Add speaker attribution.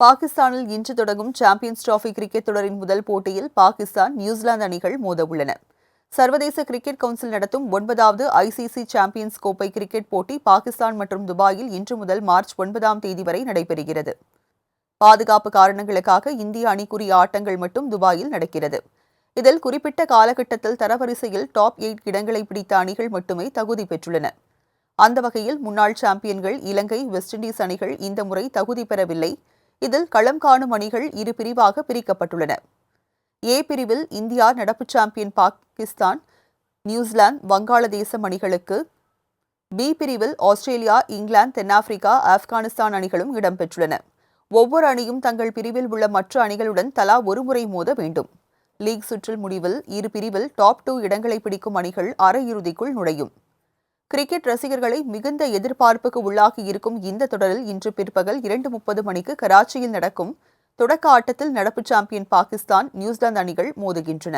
Speaker 1: பாகிஸ்தானில் இன்று தொடங்கும் சாம்பியன்ஸ் டிராபி கிரிக்கெட் தொடரின் முதல் போட்டியில் பாகிஸ்தான், நியூசிலாந்து அணிகள் மோதவுள்ளன. சர்வதேச கிரிக்கெட் கவுன்சில் நடத்தும் 9வது ஐசிசி சாம்பியன்ஸ் கோப்பை கிரிக்கெட் போட்டி பாகிஸ்தான் மற்றும் துபாயில் இன்று முதல் மார்ச் 9ஆம் தேதி வரை நடைபெறுகிறது. பாதுகாப்பு காரணங்களுக்காக இந்திய அணிக்குரிய ஆட்டங்கள் மட்டும் துபாயில் நடக்கிறது. இதில் குறிப்பிட்ட காலகட்டத்தில் தரவரிசையில் டாப் 8 இடங்களை பிடித்த அணிகள் மட்டுமே தகுதி பெற்றுள்ளன. அந்த வகையில் முன்னாள் சாம்பியன்கள் இலங்கை, வெஸ்ட் இண்டீஸ் அணிகள் இந்த முறை தகுதி பெறவில்லை. இதில் களம் காணும் அணிகள் இரு பிரிவாக பிரிக்கப்பட்டுள்ளன. ஏ பிரிவில் இந்தியா, நடப்பு சாம்பியன் பாகிஸ்தான், நியூசிலாந்து, வங்காளதேசம் அணிகளுக்கு, பி பிரிவில் ஆஸ்திரேலியா, இங்கிலாந்து, தென்னாப்பிரிக்கா, ஆப்கானிஸ்தான் அணிகளும் இடம்பெற்றுள்ளன. ஒவ்வொரு அணியும் தங்கள் பிரிவில் உள்ள மற்ற அணிகளுடன் தலா ஒரு முறை மோத வேண்டும். லீக் சுற்றில் முடிவில் இரு பிரிவில் டாப் 2 இடங்களை பிடிக்கும் அணிகள் அரையிறுதிக்குள் நுழையும். கிரிக்கெட் ரசிகர்களை மிகுந்த எதிர்பார்ப்புக்கு உள்ளாகி இருக்கும் இந்த தொடரில் இன்று பிற்பகல் 2:30 மணிக்கு கராச்சியில் நடக்கும் தொடக்க ஆட்டத்தில் நடப்பு சாம்பியன் பாகிஸ்தான், நியூசிலாந்து அணிகள் மோதுகின்றன.